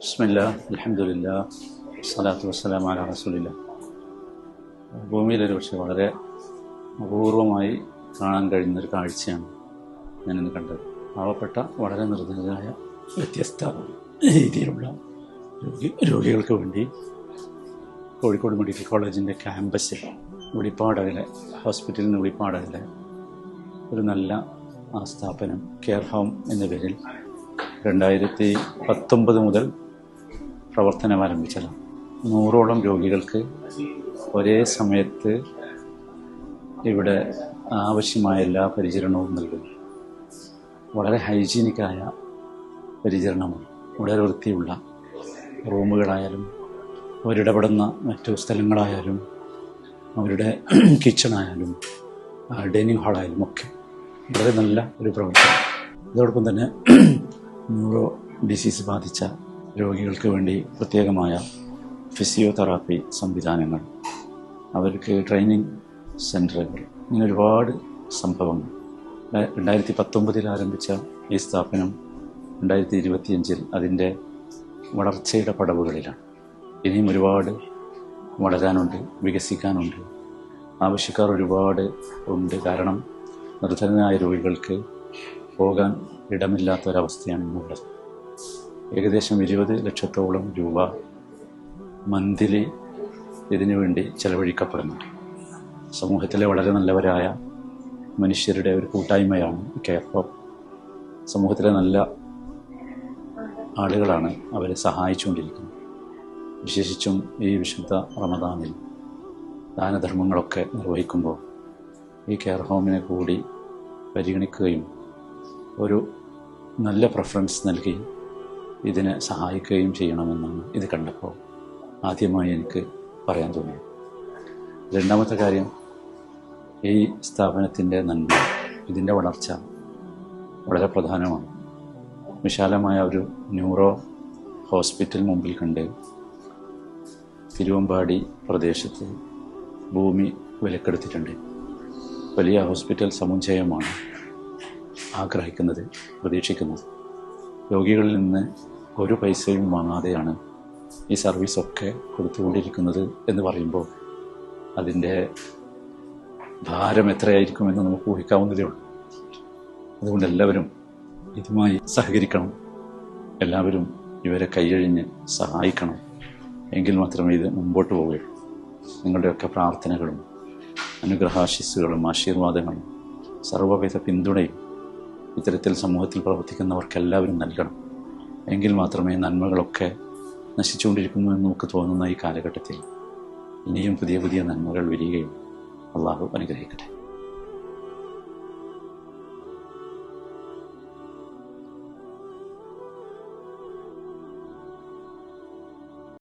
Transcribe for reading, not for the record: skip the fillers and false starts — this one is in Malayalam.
ബിസ്മില്ലാ അൽഹംദുലില്ലാ സ്വലാത്തു വസ്സലാമു അലാ റസൂലില്ലാ. ഭൂമിയിലൊരു പക്ഷേ വളരെ അപൂർവമായി കാണാൻ കഴിയുന്നൊരു കാഴ്ചയാണ് ഞാനിന്ന് കണ്ടത്. പാവപ്പെട്ട വളരെ നിർധനരായ വ്യത്യസ്ത രീതിയിലുള്ള രോഗികൾക്ക് വേണ്ടി കോഴിക്കോട് മെഡിക്കൽ കോളേജിൻ്റെ ക്യാമ്പസിൽ ഉളിപ്പാടകലെ ഹോസ്പിറ്റലിന് ഉളിപ്പാടകലെ ഒരു നല്ല സ്ഥാപനം കെയർ ഹോം എന്ന പേരിൽ 2019 മുതൽ പ്രവർത്തനം ആരംഭിച്ചതാണ്. 100ഓളം രോഗികൾക്ക് ഒരേ സമയത്ത് ഇവിടെ ആവശ്യമായ എല്ലാ പരിചരണവും നൽകുന്നു. വളരെ ഹൈജീനിക്കായ പരിചരണമാണ്. വളരെ വൃത്തിയുള്ള റൂമുകളായാലും അവരിടപെടുന്ന മറ്റു സ്ഥലങ്ങളായാലും അവരുടെ കിച്ചണായാലും ഡൈനിങ് ഹാളായാലും ഒക്കെ വളരെ നല്ല ഒരു പ്രവർത്തനം. അതോടൊപ്പം തന്നെ ന്യൂറോ ഡിസീസ് ബാധിച്ച രോഗികൾക്ക് വേണ്ടി പ്രത്യേകമായ ഫിസിയോതെറാപ്പി സംവിധാനങ്ങൾ, അവർക്ക് ട്രെയിനിങ് സെൻ്ററുകൾ, ഇങ്ങനെ ഒരുപാട് സംഭവങ്ങൾ. 2019 ആരംഭിച്ച ഈ സ്ഥാപനം 2025 അതിൻ്റെ വളർച്ചയുടെ പടവുകളിലാണ്. ഇനിയും ഒരുപാട് വളരാനുണ്ട്, വികസിക്കാനുണ്ട്. ആവശ്യക്കാർ ഒരുപാട് ഉണ്ട്. കാരണം നിർധനരായ രോഗികൾക്ക് പോകാൻ ഇടമില്ലാത്തൊരവസ്ഥയാണ് ഇന്നുള്ളത്. ഏകദേശം 20 ലക്ഷത്തോളം രൂപ മന്ത്ലി ഇതിനു വേണ്ടി ചെലവഴിക്കപ്പെടുന്നുണ്ട്. സമൂഹത്തിലെ വളരെ നല്ലവരായ മനുഷ്യരുടെ ഒരു കൂട്ടായ്മയാണ് കെയർ ഹോം. സമൂഹത്തിലെ നല്ല ആളുകളാണ് അവരെ സഹായിച്ചുകൊണ്ടിരിക്കുന്നത്. വിശേഷിച്ചും ഈ വിശുദ്ധ റമദാനിൽ ദാനധർമ്മങ്ങളൊക്കെ നിർവഹിക്കുമ്പോൾ ഈ കെയർ ഹോമിനെ കൂടി പരിഗണിക്കുകയും ഒരു നല്ല പ്രിഫറൻസ് നൽകി ഇതിനെ സഹായിക്കുകയും ചെയ്യണമെന്നാണ് ഇത് കണ്ടപ്പോൾ ആദ്യമായി എനിക്ക് പറയാൻ തോന്നിയത്. രണ്ടാമത്തെ കാര്യം, ഈ സ്ഥാപനത്തിൻ്റെ നന്മ, ഇതിൻ്റെ വളർച്ച വളരെ പ്രധാനമാണ്. വിശാലമായ ഒരു ന്യൂറോ ഹോസ്പിറ്റൽ മുമ്പിൽ കണ്ട് തിരുവമ്പാടി പ്രദേശത്ത് ഭൂമി വിലക്കെടുത്തിട്ടുണ്ട്. വലിയ ഹോസ്പിറ്റൽ സമുച്ചയമാണ് ആഗ്രഹിക്കുന്നത്, പ്രതീക്ഷിക്കുന്നത്. രോഗികളിൽ നിന്ന് ഒരു പൈസയും വാങ്ങാതെയാണ് ഈ സർവീസൊക്കെ കൊടുത്തുകൊണ്ടിരിക്കുന്നത് എന്ന് പറയുമ്പോൾ അതിൻ്റെ ഭാരം എത്രയായിരിക്കുമെന്ന് നമുക്ക് ഊഹിക്കാവുന്നതേ ഉള്ളൂ. അതുകൊണ്ട് എല്ലാവരും ഇതുമായി സഹകരിക്കണം. എല്ലാവരും ഇവരെ കൈയഴിഞ്ഞ് സഹായിക്കണം. എങ്കിൽ മാത്രമേ ഇത് മുമ്പോട്ട് പോവുകയുള്ളൂ. നിങ്ങളുടെയൊക്കെ പ്രാർത്ഥനകളും അനുഗ്രഹാശിസ്സുകളും ആശീർവാദങ്ങളും സർവ്വവിധ പിന്തുണയും ഇത്തരത്തിൽ സമൂഹത്തിൽ പ്രവർത്തിക്കുന്നവർക്കെല്ലാവരും നൽകണം. എങ്കിൽ മാത്രമേ നന്മകളൊക്കെ നശിച്ചുകൊണ്ടിരിക്കുന്നു എന്ന് നമുക്ക് തോന്നുന്ന ഈ കാലഘട്ടത്തിൽ ഇനിയും പുതിയ പുതിയ നന്മകൾ വരികയും അള്ളാഹു അനുഗ്രഹിക്കട്ടെ.